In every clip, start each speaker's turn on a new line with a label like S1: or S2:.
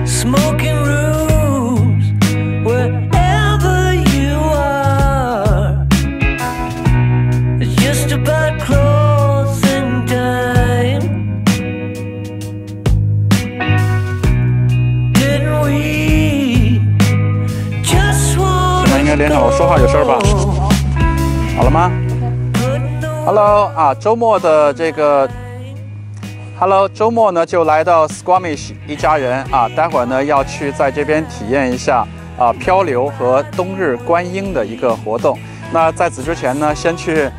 S1: Smoking rooms wherever you are. It's just about closing time. Didn't we just want
S2: 现在应该连上我说话有声吧？好了吗 ？Hello 啊，周末的这个。 Hello， 周末呢就来到 squamish 一家人啊，待会儿呢要去在这边体验一下漂流和冬日观鹰的一个活动。那在此之前呢，先去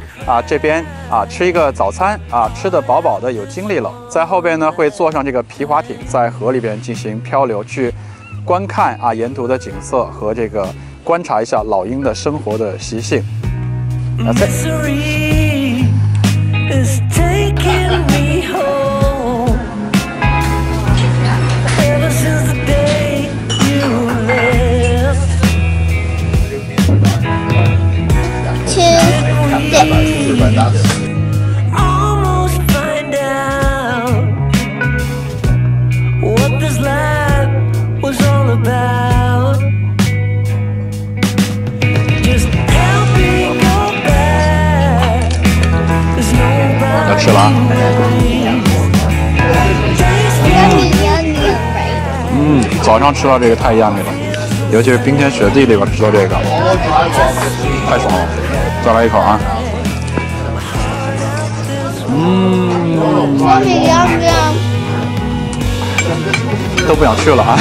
S2: 这边吃一个早餐吃得饱饱的，有精力了。在后边呢会坐上这个皮划艇，在河里边进行漂流，去观看沿途的景色和这个观察一下老鹰的生活的习性。
S1: Almost find out what this life was all about. Just help me go back. There's nobody.
S2: 要吃了啊！早上吃到这个太 yummy 了，尤其是冰天雪地里边吃到这个，太爽了！再来一口啊！ 都不想去了啊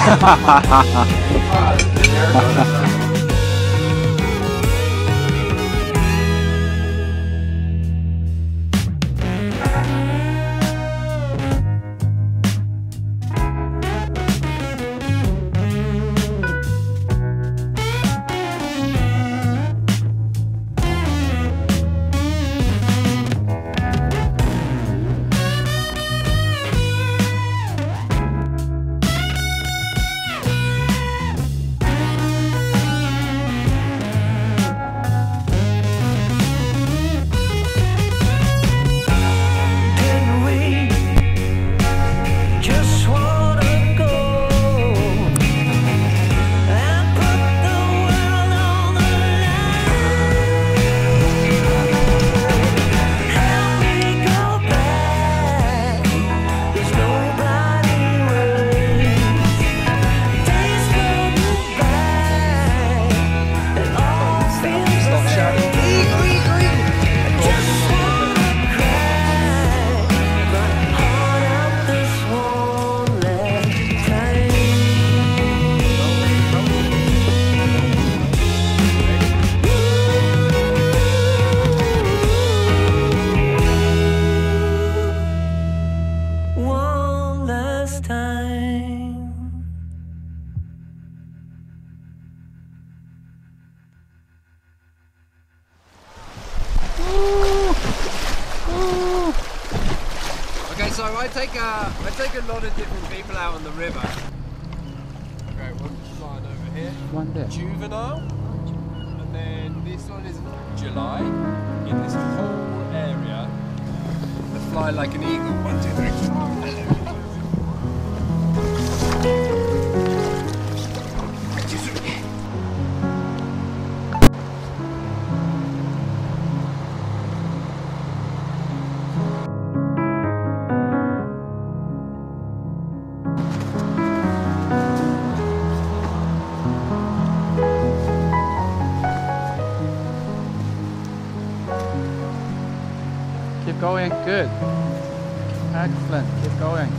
S2: ！Okay,
S3: so I take a lot of different people out on the river. Okay, one's flying over here.
S2: One there.
S3: Juvenile. And then this one is July. In this whole area, they fly like an eagle. 1, 2, 3.
S2: Keep going, good. Excellent, keep going.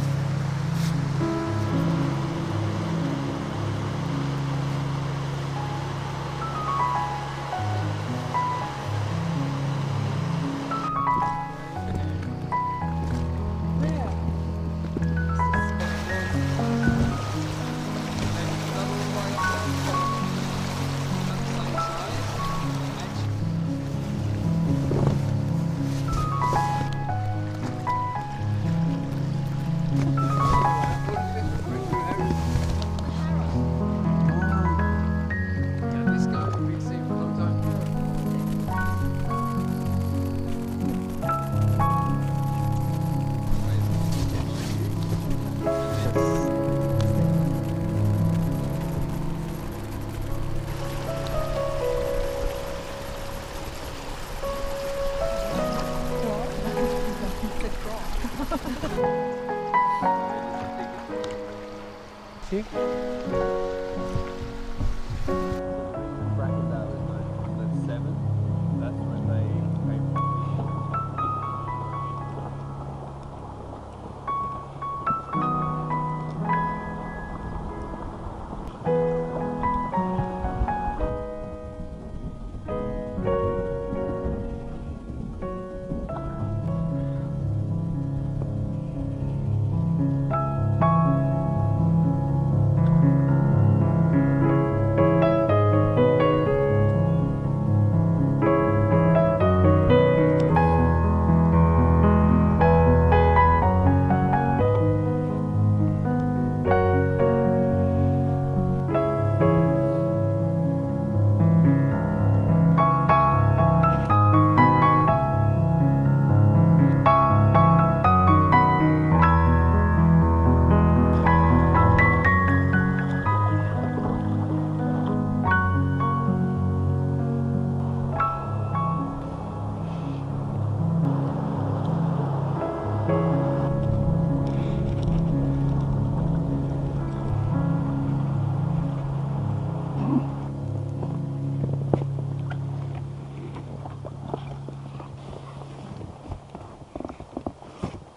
S2: See?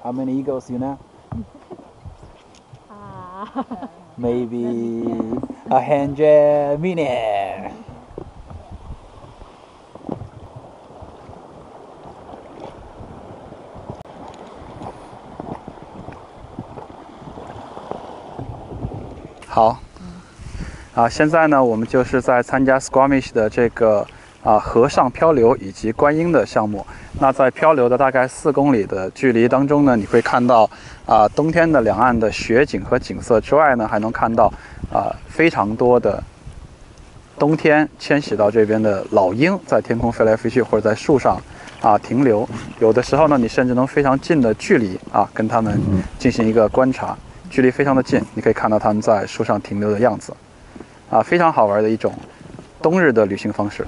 S2: How many eagles you know? Maybe 100 million. 好，现在呢，我们就是在参加 squamish 的这个河上漂流以及观鹰的项目。那在漂流的大概4公里的距离当中呢，你会看到冬天的两岸的雪景和景色之外呢，还能看到非常多的冬天迁徙到这边的老鹰在天空飞来飞去，或者在树上停留。有的时候呢，你甚至能非常近的距离跟它们进行一个观察，距离非常的近，你可以看到它们在树上停留的样子，非常好玩的一种冬日的旅行方式。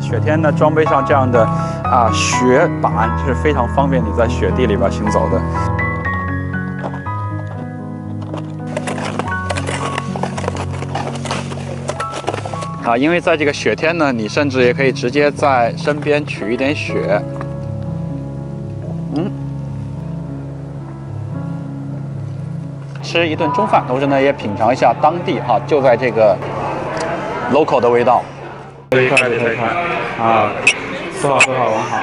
S2: 雪天呢，装备上这样的雪板是非常方便你在雪地里边行走的。因为在这个雪天呢，你甚至也可以直接在身边取一点雪。吃一顿中饭，同时呢也品尝一下当地就在这个 local 的味道。这一块4号4号往好